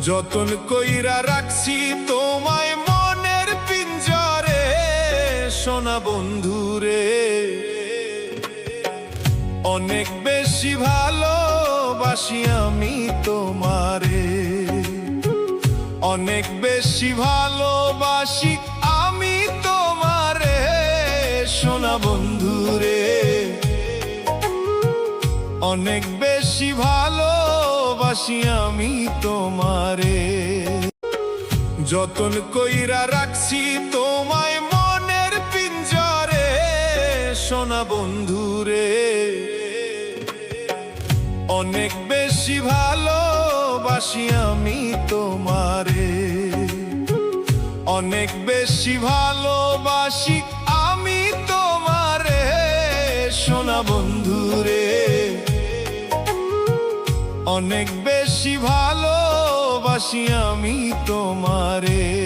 যতন কইরা রাখছি তোমায় মনের পিঞ্জরে, সোনা বন্ধুরে। অনেক বেশি ভালোবাসি আমি তোমারে, অনেক বেশি ভালোবাসি আমি তোমারে, সোনা বন্ধুরে। অনেক বেশি ভালোবাসি আমি তোমারে। যতন কইরা রাখছি তোমায় মনের পিঞ্জরে, সোনা বন্ধুরে। অনেক বেশি ভালোবাসি আমি তোমারে, অনেক বেশি ভালোবাসি আমি তোমারে, সোনা বন্ধুরে। অনেক বেশি ভালোবাসি আমি তোমারে।